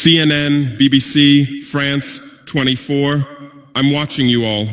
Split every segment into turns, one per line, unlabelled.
CNN, BBC, France, 24. I'm watching you all.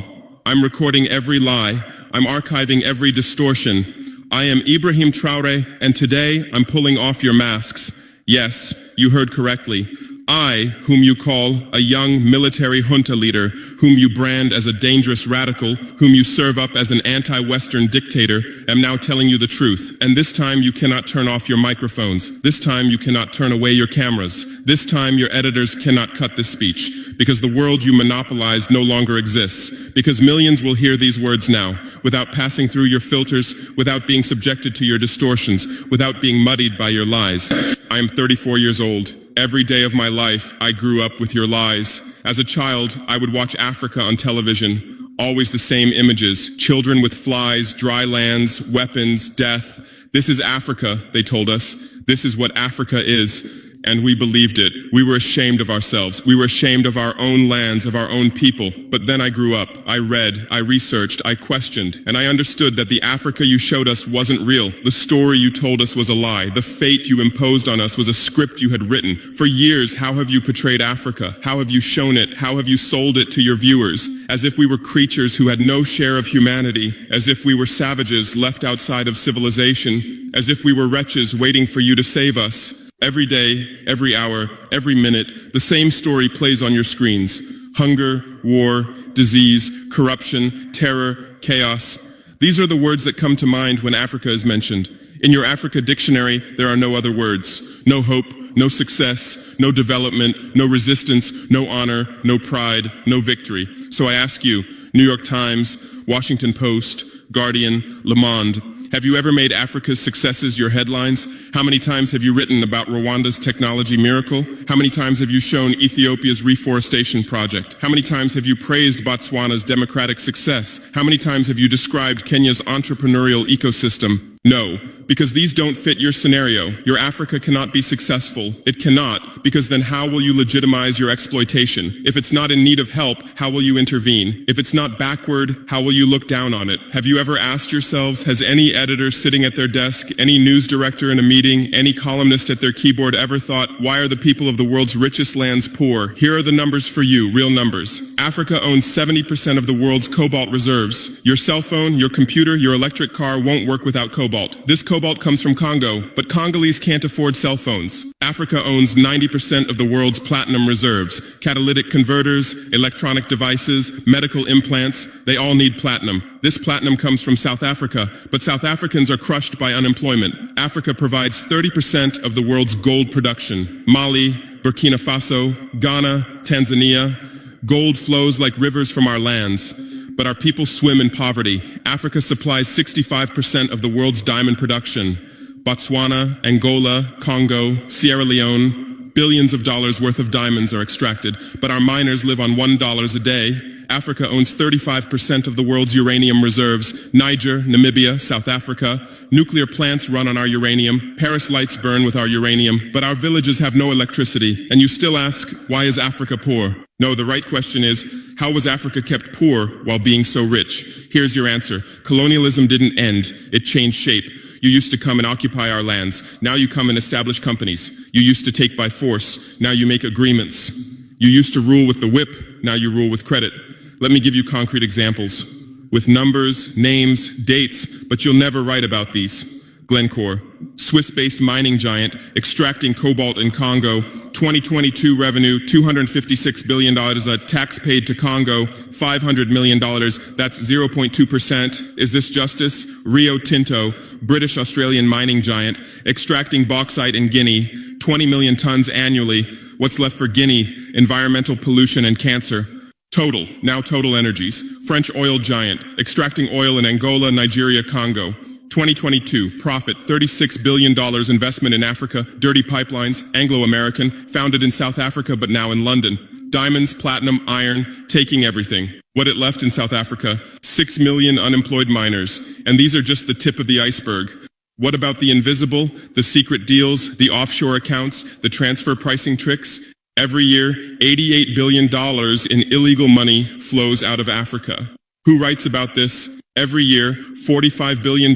I'm recording every lie. I'm archiving every distortion. I am Ibrahim Traoré, and today I'm pulling off your masks. Yes, you heard correctly. I, whom you call a young military junta leader, whom you brand as a dangerous radical, whom you serve up as an anti-Western dictator, am now telling you the truth. And this time you cannot turn off your microphones. This time you cannot turn away your cameras. This time your editors cannot cut this speech, because the world you monopolize no longer exists. Because millions will hear these words now, without passing through your filters, without being subjected to your distortions, without being muddied by your lies. I am 34 years old. Every day of my life, I grew up with your lies. As a child, I would watch Africa on television. Always the same images. Children with flies, dry lands, weapons, death. This is Africa, they told us. This is what Africa is. And we believed it. We were ashamed of ourselves. We were ashamed of our own lands, of our own people. But then I grew up. I read, I researched, I questioned, and I understood that the Africa you showed us wasn't real. The story you told us was a lie. The fate you imposed on us was a script you had written. For years, how have you portrayed Africa? How have you shown it? How have you sold it to your viewers? As if we were creatures who had no share of humanity, as if we were savages left outside of civilization, as if we were wretches waiting for you to save us. Every day, every hour, every minute, the same story plays on your screens. Hunger, war, disease, corruption, terror, chaos. These are the words that come to mind when Africa is mentioned. In your Africa dictionary, there are no other words. No hope, no success, no development, no resistance, no honor, no pride, no victory. So I ask you, New York Times, Washington Post, Guardian, Le Monde, have you ever made Africa's successes your headlines? How many times have you written about Rwanda's technology miracle? How many times have you shown Ethiopia's reforestation project? How many times have you praised Botswana's democratic success? How many times have you described Kenya's entrepreneurial ecosystem? No, because these don't fit your scenario. Your Africa cannot be successful. It cannot, because then how will you legitimize your exploitation? If it's not in need of help, how will you intervene? If it's not backward, how will you look down on it? Have you ever asked yourselves, has any editor sitting at their desk, any news director in a meeting, any columnist at their keyboard ever thought, why are the people of the world's richest lands poor? Here are the numbers for you, real numbers. Africa owns 70% of the world's cobalt reserves. Your cell phone, your computer, your electric car won't work without cobalt. This cobalt comes from Congo, but Congolese can't afford cell phones. Africa owns 90% of the world's platinum reserves. Catalytic converters, electronic devices, medical implants, they all need platinum. This platinum comes from South Africa, but South Africans are crushed by unemployment. Africa provides 30% of the world's gold production. Mali, Burkina Faso, Ghana, Tanzania. Gold flows like rivers from our lands. But our people swim in poverty. Africa supplies 65% of the world's diamond production. Botswana, Angola, Congo, Sierra Leone, billions of dollars worth of diamonds are extracted, but our miners live on $1 a day. Africa owns 35% of the world's uranium reserves. Niger, Namibia, South Africa. Nuclear plants run on our uranium. Paris lights burn with our uranium, but our villages have no electricity. And you still ask, why is Africa poor? No, the right question is, how was Africa kept poor while being so rich? Here's your answer. Colonialism didn't end. It changed shape. You used to come and occupy our lands. Now you come and establish companies. You used to take by force. Now you make agreements. You used to rule with the whip. Now you rule with credit. Let me give you concrete examples. With numbers, names, dates, but you'll never write about these. Glencore, Swiss-based mining giant, extracting cobalt in Congo. 2022 revenue, $256 billion, a tax paid to Congo, $500 million, that's 0.2%. Is this justice? Rio Tinto, British-Australian mining giant, extracting bauxite in Guinea, 20 million tons annually. What's left for Guinea? Environmental pollution and cancer. Total, now Total Energies, French oil giant, extracting oil in Angola, Nigeria, Congo. 2022, profit, $36 billion investment in Africa, dirty pipelines, Anglo-American, founded in South Africa but now in London. Diamonds, platinum, iron, taking everything. What it left in South Africa, 6 million unemployed miners. And these are just the tip of the iceberg. What about the invisible, the secret deals, the offshore accounts, the transfer pricing tricks? Every year, $88 billion in illegal money flows out of Africa. Who writes about this? Every year, $45 billion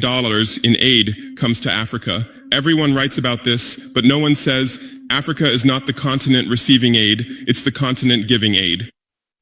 in aid comes to Africa. Everyone writes about this, but no one says Africa is not the continent receiving aid, it's the continent giving aid.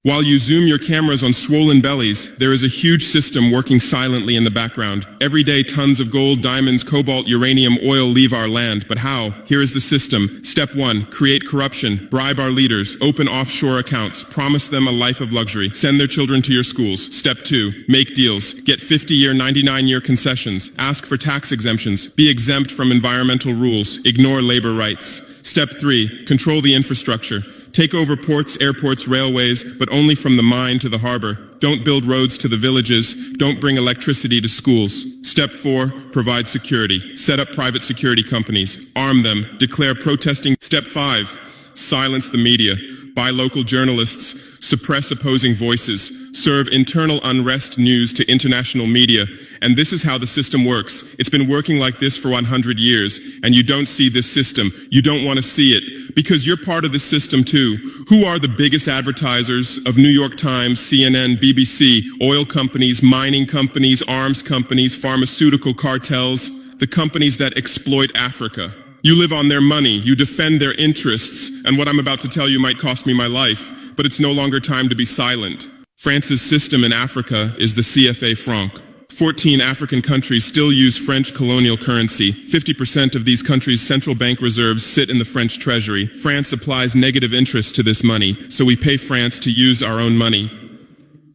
While you zoom your cameras on swollen bellies, there is a huge system working silently in the background. Every day, tons of gold, diamonds, cobalt, uranium, oil leave our land. But how? Here is the system. Step 1, create corruption, bribe our leaders, open offshore accounts, promise them a life of luxury, send their children to your schools. Step 2, make deals, get 50-year, 99-year concessions, ask for tax exemptions, be exempt from environmental rules, ignore labor rights. Step 3, control the infrastructure. Take over ports, airports, railways, but only from the mine to the harbor. Don't build roads to the villages. Don't bring electricity to schools. Step 4, provide security. Set up private security companies. Arm them. Declare protesting. Step 5, silence the media. Buy local journalists. Suppress opposing voices. Serve internal unrest news to international media. And this is how the system works. It's been working like this for 100 years, and you don't see this system. You don't want to see it, because you're part of the system too. Who are the biggest advertisers of New York Times, CNN, BBC, oil companies, mining companies, arms companies, pharmaceutical cartels, the companies that exploit Africa? You live on their money, you defend their interests, and what I'm about to tell you might cost me my life, but it's no longer time to be silent. France's system in Africa is the CFA franc. 14 African countries still use French colonial currency. 50% of these countries' central bank reserves sit in the French treasury. France applies negative interest to this money, so we pay France to use our own money.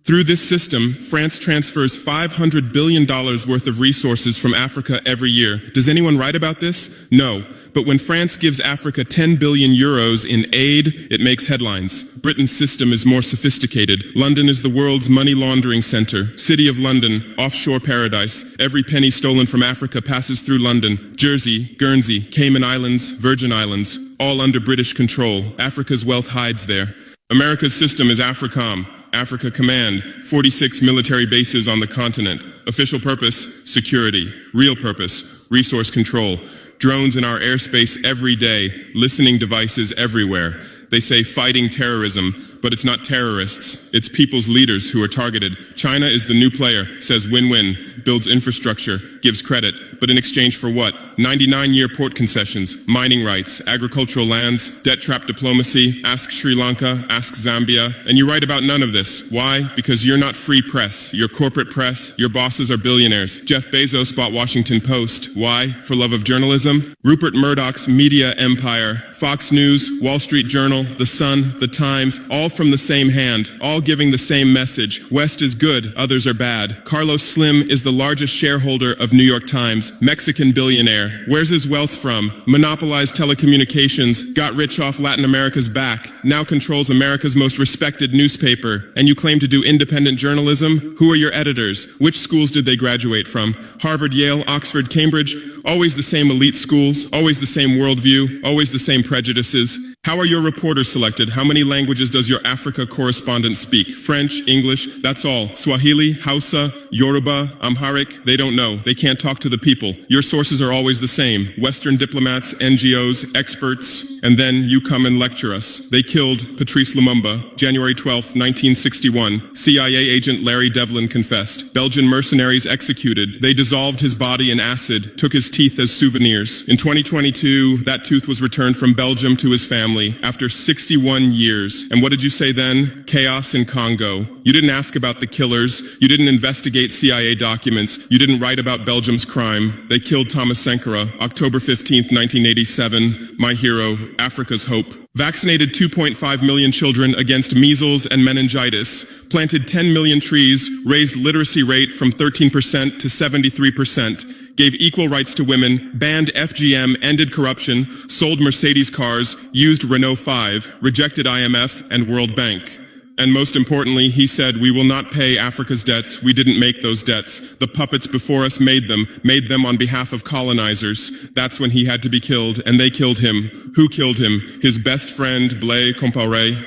Through this system, France transfers $500 billion worth of resources from Africa every year. Does anyone write about this? No. But when France gives Africa 10 billion euros in aid, it makes headlines. Britain's system is more sophisticated. London is the world's money laundering center. City of London, offshore paradise. Every penny stolen from Africa passes through London. Jersey, Guernsey, Cayman Islands, Virgin Islands, all under British control. Africa's wealth hides there. America's system is AFRICOM. Africa Command, 46 military bases on the continent. Official purpose, security. Real purpose, resource control. Drones in our airspace every day, listening devices everywhere. They say fighting terrorism, but it's not terrorists. It's people's leaders who are targeted. China is the new player, says win-win, builds infrastructure, gives credit, but in exchange for what? 99-year port concessions, mining rights, agricultural lands, debt trap diplomacy, ask Sri Lanka, ask Zambia, and you write about none of this. Why? Because you're not free press. You're corporate press. Your bosses are billionaires. Jeff Bezos bought Washington Post. Why? For love of journalism? Rupert Murdoch's media empire, Fox News, Wall Street Journal, The Sun, The Times, all from the same hand, all giving the same message. West is good, others are bad. Carlos Slim is the largest shareholder of New York Times, Mexican billionaire. Where's his wealth from? Monopolized telecommunications, got rich off Latin America's back, now controls America's most respected newspaper. And you claim to do independent journalism? Who are your editors? Which schools did they graduate from? Harvard, Yale, Oxford, Cambridge? Always the same elite schools, always the same worldview, always the same prejudices. How are your reporters selected? How many languages does your Africa correspondent speak? French, English, that's all. Swahili, Hausa, Yoruba, Amharic, they don't know. They can't talk to the people. Your sources are always the same. Western diplomats, NGOs, experts, and then you come and lecture us. They killed Patrice Lumumba, January 12th, 1961. CIA agent Larry Devlin confessed. Belgian mercenaries executed. They dissolved his body in acid, took his teeth as souvenirs. In 2022, that tooth was returned from Belgium to his family after 61 years. And what did you say then? Chaos in Congo. You didn't ask about the killers. You didn't investigate CIA documents. You didn't write about Belgium's crime. They killed Thomas Sankara, October 15th, 1987. My hero, Africa's hope. Vaccinated 2.5 million children against measles and meningitis, planted 10 million trees, raised literacy rate from 13% to 73%, gave equal rights to women, banned FGM, ended corruption, sold Mercedes cars, used Renault 5, rejected IMF and World Bank. And most importantly, he said, we will not pay Africa's debts. We didn't make those debts. The puppets before us made them on behalf of colonizers. That's when he had to be killed, and they killed him. Who killed him? His best friend, Blaise Compaoré,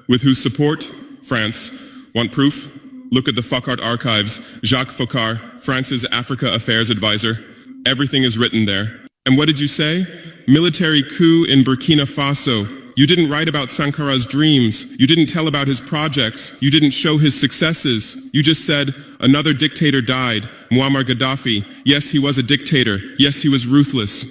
with whose support? France. Want proof? Look at the Focard archives. Jacques Focard, France's Africa Affairs advisor. Everything is written there. And what did you say? Military coup in Burkina Faso. You didn't write about Sankara's dreams. You didn't tell about his projects. You didn't show his successes. You just said, another dictator died, Muammar Gaddafi. Yes, he was a dictator. Yes, he was ruthless.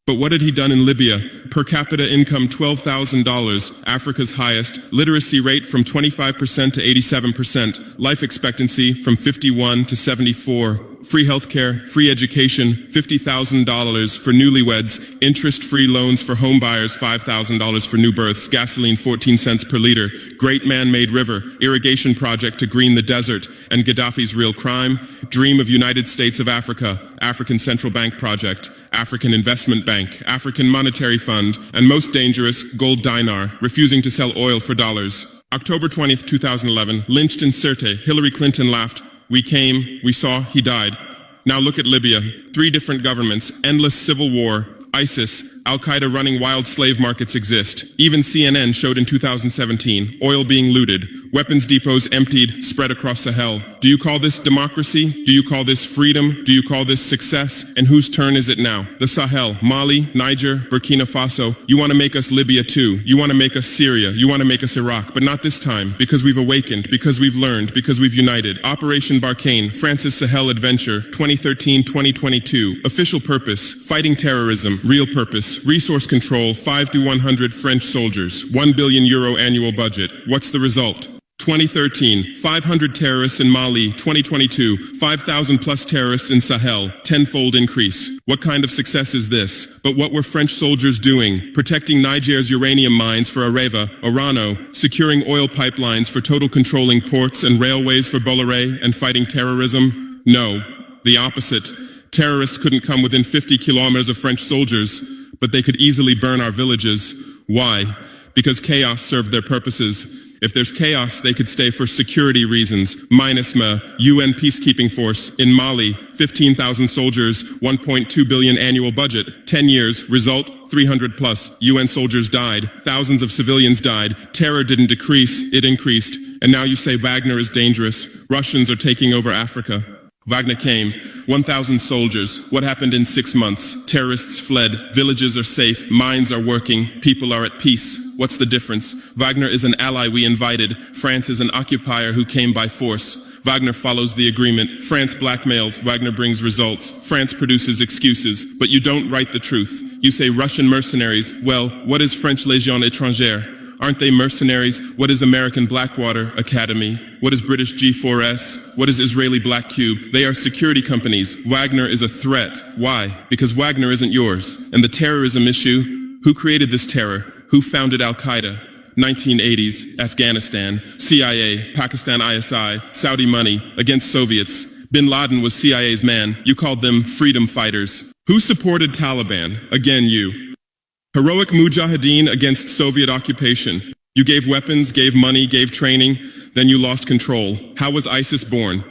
But what had he done in Libya? Per capita income $12,000, Africa's highest. Literacy rate from 25% to 87%. Life expectancy from 51 to 74. Free healthcare, free education, $50,000 for newlyweds, interest-free loans for home buyers, $5,000 for new births, gasoline 14 cents per liter, great man-made river, irrigation project to green the desert, and Gaddafi's real crime, dream of United States of Africa, African Central Bank project, African Investment Bank, African Monetary Fund, and most dangerous, gold dinar, refusing to sell oil for dollars. October 20th, 2011, lynched in Sirte, Hillary Clinton laughed. We came, we saw, he died. Now look at Libya. 3 different governments, endless civil war, ISIS, Al-Qaeda running wild slave markets exist. Even CNN showed in 2017, oil being looted, weapons depots emptied, spread across Sahel. Do you call this democracy? Do you call this freedom? Do you call this success? And whose turn is it now? The Sahel, Mali, Niger, Burkina Faso. You want to make us Libya too. You want to make us Syria. You want to make us Iraq. But not this time, because we've awakened, because we've learned, because we've united. Operation Barkhane, France's Sahel Adventure, 2013-2022. Official purpose, fighting terrorism. Real purpose, resource control, 5 through 100 French soldiers, €1 billion annual budget. What's the result? 2013, 500 terrorists in Mali. 2022, 5,000 plus terrorists in Sahel, tenfold increase. What kind of success is this? But what were French soldiers doing? Protecting Niger's uranium mines for Areva, Orano, securing oil pipelines for total controlling ports and railways for Bolloré, and fighting terrorism? No, the opposite. Terrorists couldn't come within 50 kilometers of French soldiers, but they could easily burn our villages. Why? Because chaos served their purposes. If there's chaos, they could stay for security reasons. MINUSMA, UN peacekeeping force. In Mali, 15,000 soldiers, 1.2 billion annual budget. 10 years, result, 300 plus. UN soldiers died. Thousands of civilians died. Terror didn't decrease, it increased. And now you say Wagner is dangerous. Russians are taking over Africa. Wagner came, 1,000 soldiers. What happened in 6 months? Terrorists fled, villages are safe, mines are working, people are at peace. What's the difference? Wagner is an ally we invited. France is an occupier who came by force. Wagner follows the agreement. France blackmails, Wagner brings results. France produces excuses, but you don't write the truth. You say Russian mercenaries. Well, what is French Légion étrangère? Aren't they mercenaries? What is American Blackwater Academy? What is British G4S? What is Israeli Black Cube? They are security companies. Wagner is a threat. Why? Because Wagner isn't yours. And the terrorism issue? Who created this terror? Who founded Al-Qaeda? 1980s, Afghanistan, CIA, Pakistan ISI, Saudi money, against Soviets. Bin Laden was CIA's man. You called them freedom fighters. Who supported Taliban? Again, you. Heroic mujahideen against Soviet occupation. You gave weapons, gave money, gave training, then you lost control. How was ISIS born?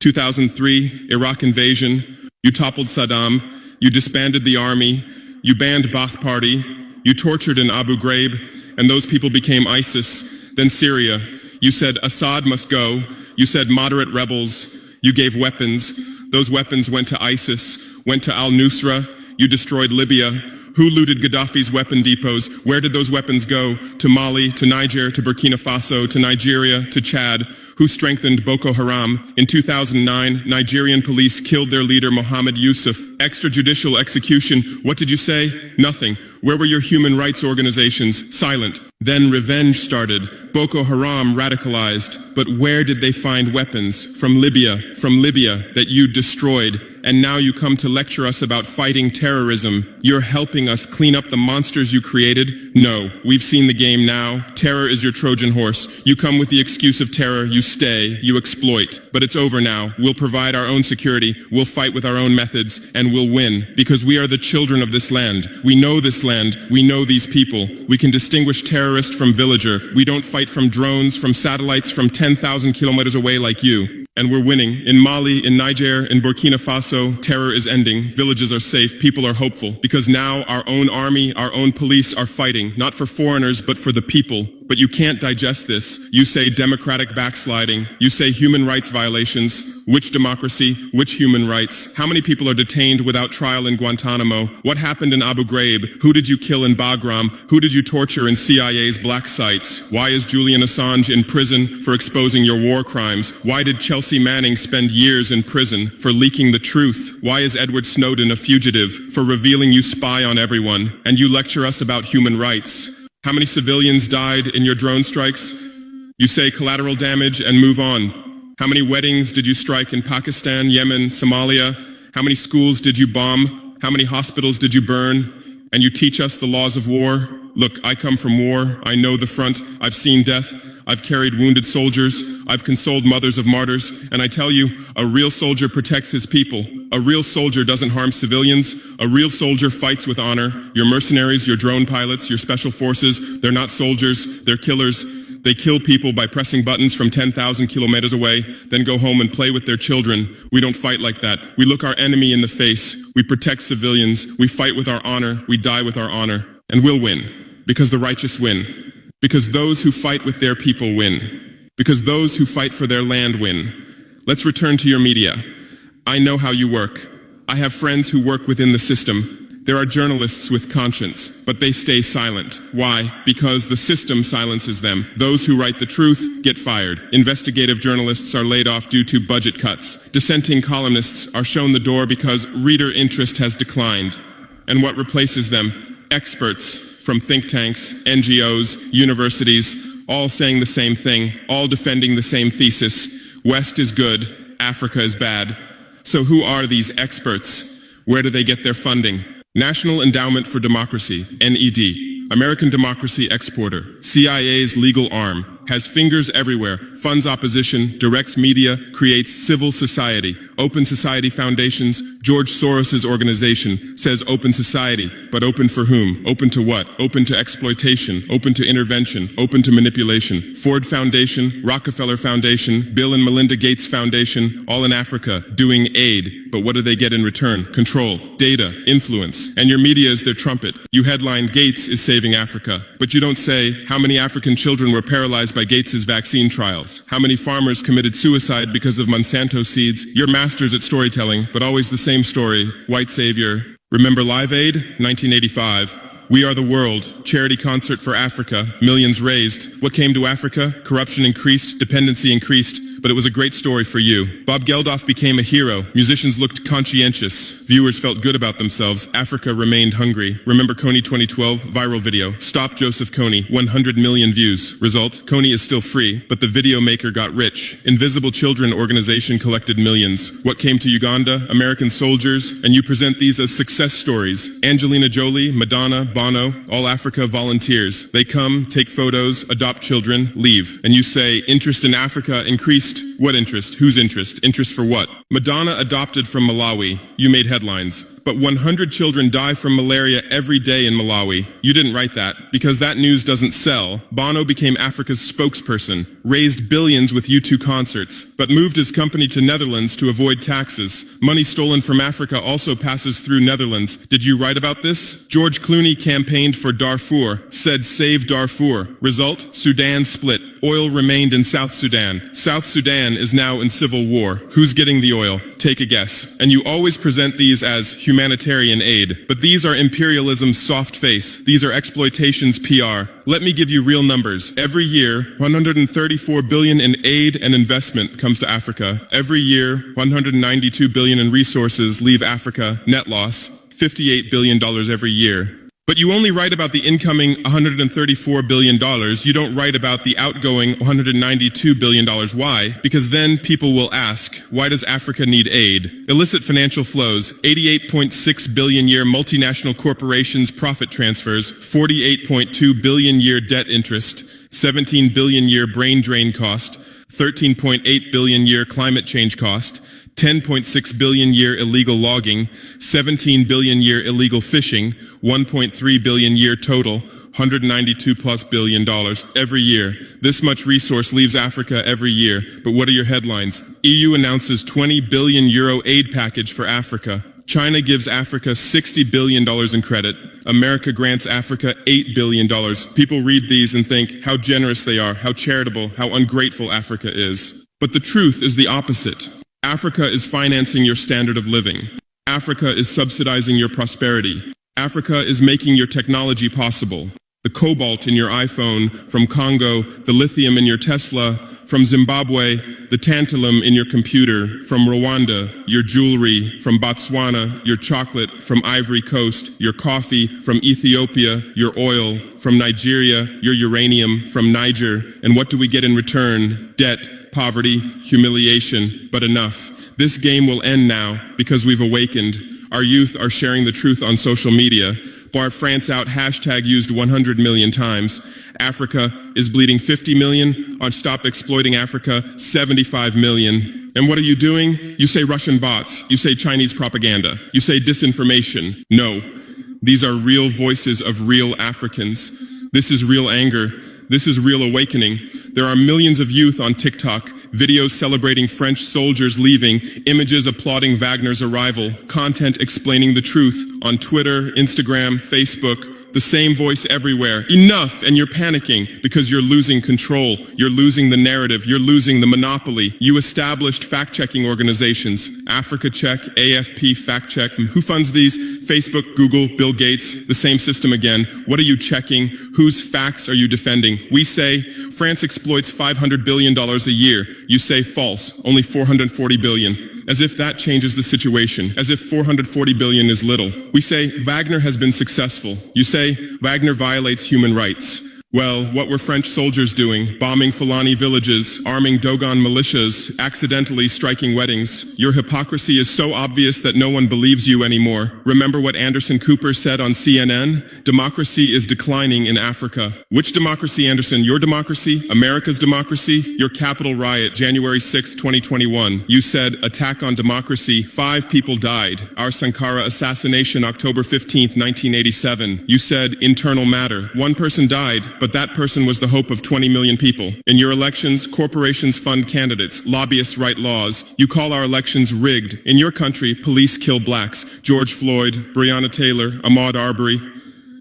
2003, Iraq invasion. You toppled Saddam. You disbanded the army. You banned Ba'ath Party. You tortured in Abu Ghraib, and those people became ISIS. Then Syria. You said Assad must go. You said moderate rebels. You gave weapons. Those weapons went to ISIS, went to al-Nusra. You destroyed Libya. Who looted Gaddafi's weapon depots? Where did those weapons go? To Mali, to Niger, to Burkina Faso, to Nigeria, to Chad? Who strengthened Boko Haram? In 2009, Nigerian police killed their leader Mohammed Yusuf. Extrajudicial execution. What did you say? Nothing. Where were your human rights organizations? Silent. Then revenge started. Boko Haram radicalized. But where did they find weapons? From Libya that you destroyed. And now you come to lecture us about fighting terrorism. You're helping us clean up the monsters you created? No, we've seen the game now. Terror is your Trojan horse. You come with the excuse of terror, you stay, you exploit. But it's over now. We'll provide our own security, we'll fight with our own methods, and we'll win. Because we are the children of this land. We know this land, we know these people. We can distinguish terrorist from villager. We don't fight from drones, from satellites, from 10,000 kilometers away like you. And we're winning. In Mali, in Niger, in Burkina Faso, terror is ending, villages are safe, people are hopeful. Because now our own army, our own police are fighting, not for foreigners, but for the people. But you can't digest this. You say democratic backsliding, you say human rights violations. Which democracy? Which human rights? How many people are detained without trial in Guantanamo? What happened in Abu Ghraib? Who did you kill in Bagram? Who did you torture in CIA's black sites? Why is Julian Assange in prison for exposing your war crimes? Why did Chelsea Manning spend years in prison for leaking the truth? Why is Edward Snowden a fugitive for revealing you spy on everyone? And you lecture us about human rights. How many civilians died in your drone strikes? You say collateral damage and move on. How many weddings did you strike in Pakistan, Yemen, Somalia? How many schools did you bomb? How many hospitals did you burn? And you teach us the laws of war? Look, I come from war. I know the front. I've seen death. I've carried wounded soldiers. I've consoled mothers of martyrs. And I tell you, a real soldier protects his people. A real soldier doesn't harm civilians. A real soldier fights with honor. Your mercenaries, your drone pilots, your special forces, they're not soldiers, they're killers. They kill people by pressing buttons from 10,000 kilometers away, then go home and play with their children. We don't fight like that. We look our enemy in the face. We protect civilians. We fight with our honor. We die with our honor. And we'll win. Because the righteous win. Because those who fight with their people win. Because those who fight for their land win. Let's return to your media. I know how you work. I have friends who work within the system. There are journalists with conscience, but they stay silent. Why? Because the system silences them. Those who write the truth get fired. Investigative journalists are laid off due to budget cuts. Dissenting columnists are shown the door because reader interest has declined. And what replaces them? Experts from think tanks, NGOs, universities, all saying the same thing, all defending the same thesis. West is good, Africa is bad. So who are these experts? Where do they get their funding? National Endowment for Democracy, NED, American Democracy Exporter, CIA's legal arm, has fingers everywhere, funds opposition, directs media, creates civil society. Open Society Foundations, George Soros's organization, says open society, but open for whom? Open to what? Open to exploitation, open to intervention, open to manipulation. Ford Foundation, Rockefeller Foundation, Bill and Melinda Gates Foundation, all in Africa, doing aid. But what do they get in return? Control, data, influence. And your media is their trumpet. You headline, Gates is saving Africa. But you don't say, how many African children were paralyzed by Gates's vaccine trials? How many farmers committed suicide because of Monsanto seeds? You're masters at storytelling, but always the same story. White savior. Remember Live Aid? 1985. We Are the World, charity concert for Africa, millions raised. What came to Africa? Corruption increased, dependency increased, but it was a great story for you. Bob Geldof became a hero. Musicians looked conscientious. Viewers felt good about themselves. Africa remained hungry. Remember Kony 2012? Viral video. Stop Joseph Kony. 100 million views. Result? Kony is still free, but the video maker got rich. Invisible Children organization collected millions. What came to Uganda? American soldiers. And you present these as success stories. Angelina Jolie, Madonna, Bono, all Africa volunteers. They come, take photos, adopt children, leave. And you say, interest in Africa increased. What interest? Whose interest? Interest for what? Madonna adopted from Malawi. You made headlines. But 100 children die from malaria every day in Malawi. You didn't write that, because that news doesn't sell. Bono became Africa's spokesperson, raised billions with U2 concerts, but moved his company to Netherlands to avoid taxes. Money stolen from Africa also passes through Netherlands. Did you write about this? George Clooney campaigned for Darfur, said save Darfur. Result? Sudan split. Oil remained in South Sudan. South Sudan is now in civil war. Who's getting the oil? Take a guess. And you always present these as humanitarian aid. But these are imperialism's soft face. These are exploitation's PR. Let me give you real numbers. Every year, 134 billion in aid and investment comes to Africa. Every year, 192 billion in resources leave Africa. Net loss, $58 billion every year. But you only write about the incoming $134 billion. You don't write about the outgoing $192 billion. Why? Because then people will ask, why does Africa need aid? Illicit financial flows, 88.6 billion year multinational corporations profit transfers, 48.2 billion year debt interest, 17 billion year brain drain cost, 13.8 billion year climate change cost, 10.6 billion year illegal logging, 17 billion year illegal fishing, 1.3 billion year total, 192 plus billion dollars every year. This much resource leaves Africa every year. But what are your headlines? EU announces 20 billion euro aid package for Africa. China gives Africa $60 billion in credit. America grants Africa $8 billion. People read these and think how generous they are, how charitable, how ungrateful Africa is. But the truth is the opposite. Africa is financing your standard of living. Africa is subsidizing your prosperity. Africa is making your technology possible. The cobalt in your iPhone from Congo, the lithium in your Tesla from Zimbabwe, the tantalum in your computer from Rwanda, your jewelry from Botswana, your chocolate from Ivory Coast, your coffee from Ethiopia, your oil from Nigeria, your uranium from Niger. And what do we get in return? Debt, poverty, humiliation, but enough. This game will end now because we've awakened. Our youth are sharing the truth on social media. Bar France out hashtag used 100 million times. Africa is bleeding 50 million. On Stop Exploiting Africa, 75 million. And what are you doing? You say Russian bots. You say Chinese propaganda. You say disinformation. No, these are real voices of real Africans. This is real anger. This is real awakening. There are millions of youth on TikTok, videos celebrating French soldiers leaving, images applauding Wagner's arrival, content explaining the truth on Twitter, Instagram, Facebook. The same voice everywhere. Enough! And you're panicking because you're losing control. You're losing the narrative. You're losing the monopoly. You established fact-checking organizations. Africa Check, AFP Fact Check. Who funds these? Facebook, Google, Bill Gates. The same system again. What are you checking? Whose facts are you defending? We say France exploits $500 billion a year. You say false. Only $440 billion. As if that changes the situation, as if 440 billion is little. We say Wagner has been successful. You say Wagner violates human rights. Well, what were French soldiers doing? Bombing Fulani villages, arming Dogon militias, accidentally striking weddings. Your hypocrisy is so obvious that no one believes you anymore. Remember what Anderson Cooper said on CNN? Democracy is declining in Africa. Which democracy, Anderson? Your democracy? America's democracy? Your Capitol riot, January 6, 2021. You said, attack on democracy. 5 people died. Our Sankara assassination, October 15th, 1987. You said, internal matter. 1 person died, but that person was the hope of 20 million people. In your elections, corporations fund candidates, lobbyists write laws. You call our elections rigged. In your country, police kill blacks. George Floyd, Breonna Taylor, Ahmaud Arbery.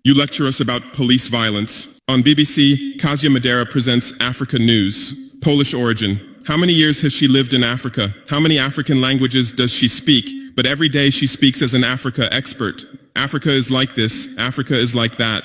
You lecture us about police violence. On BBC, Kasia Madera presents Africa News. Polish origin. How many years has she lived in Africa? How many African languages does she speak? But every day she speaks as an Africa expert. Africa is like this. Africa is like that.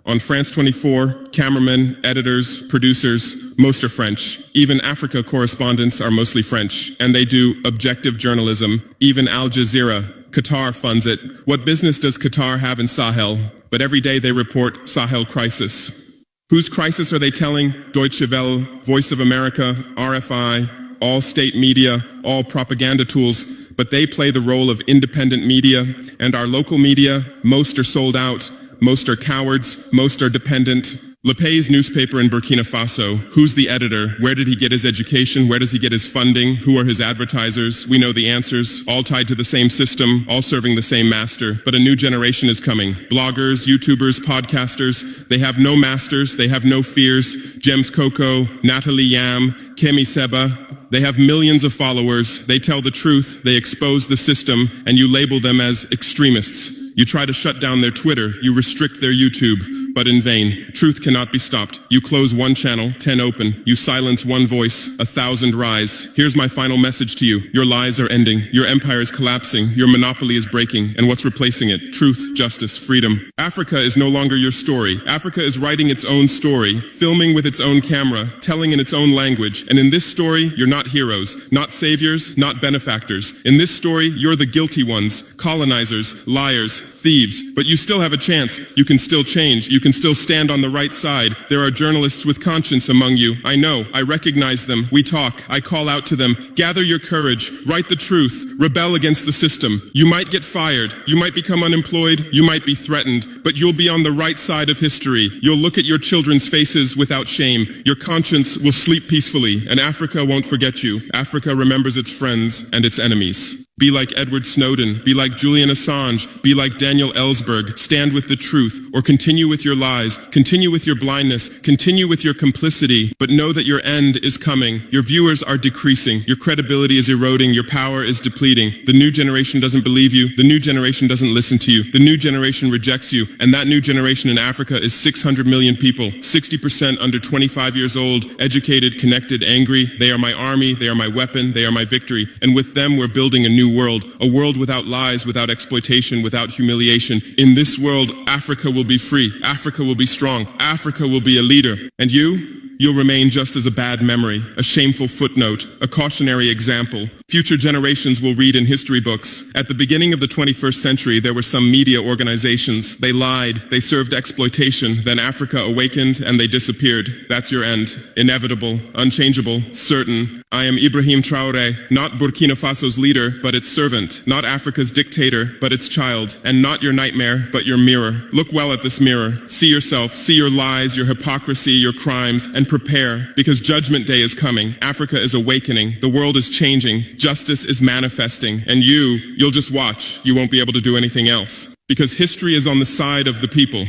On France 24, cameramen, editors, producers, most are French. Even Africa correspondents are mostly French, and they do objective journalism. Even Al Jazeera. Qatar funds it. What business does Qatar have in Sahel? But every day they report Sahel crisis. Whose crisis are they telling? Deutsche Welle, Voice of America, RFI, all state media, all propaganda tools. But they play the role of independent media, and our local media, most are sold out. Most are cowards, most are dependent. Le Pay's newspaper in Burkina Faso, who's the editor? Where did he get his education? Where does he get his funding? Who are his advertisers? We know the answers, all tied to the same system, all serving the same master. But a new generation is coming. Bloggers, YouTubers, podcasters, they have no masters, they have no fears. James Coco, Natalie Yam, Kemi Seba, they have millions of followers, they tell the truth, they expose the system, and you label them as extremists. You try to shut down their Twitter, you restrict their YouTube, but in vain. Truth cannot be stopped. You close one channel, 10 open. You silence one voice, 1,000 rise. Here's my final message to you. Your lies are ending. Your empire is collapsing. Your monopoly is breaking. And what's replacing it? Truth, justice, freedom. Africa is no longer your story. Africa is writing its own story, filming with its own camera, telling in its own language. And in this story, you're not heroes, not saviors, not benefactors. In this story, you're the guilty ones, colonizers, liars, thieves. But you still have a chance. You can still change. You can still stand on the right side. There are journalists with conscience among you. I know. I recognize them. We talk. I call out to them. Gather your courage. Write the truth. Rebel against the system. You might get fired. You might become unemployed. You might be threatened. But you'll be on the right side of history. You'll look at your children's faces without shame. Your conscience will sleep peacefully. And Africa won't forget you. Africa remembers its friends and its enemies. Be like Edward Snowden, be like Julian Assange, be like Daniel Ellsberg, stand with the truth, or continue with your lies, continue with your blindness, continue with your complicity, but know that your end is coming. Your viewers are decreasing, your credibility is eroding, your power is depleting. The new generation doesn't believe you, the new generation doesn't listen to you, the new generation rejects you, and that new generation in Africa is 600 million people, 60% under 25 years old, educated, connected, angry. They are my army, they are my weapon, they are my victory, and with them we're building a new world, a world without lies, without exploitation, without humiliation. In this world, Africa will be free, Africa will be strong, Africa will be a leader. And you'll remain just as a bad memory, a shameful footnote, a cautionary example. Future generations will read in history books. At the beginning of the 21st century, there were some media organizations. They lied, they served exploitation, then Africa awakened and they disappeared. That's your end. Inevitable, unchangeable, certain. I am Ibrahim Traoré, not Burkina Faso's leader, but its servant, not Africa's dictator, but its child, and not your nightmare, but your mirror. Look well at this mirror. See yourself, see your lies, your hypocrisy, your crimes, and prepare, because Judgment Day is coming. Africa is awakening. The world is changing. Justice is manifesting. And you'll just watch. You won't be able to do anything else. Because history is on the side of the people.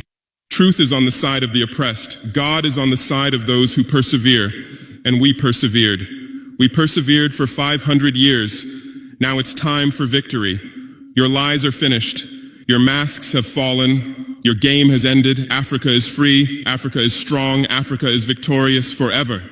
Truth is on the side of the oppressed. God is on the side of those who persevere. And we persevered. We persevered for 500 years. Now it's time for victory. Your lies are finished. Your masks have fallen. Your game has ended. Africa is free. Africa is strong. Africa is victorious forever.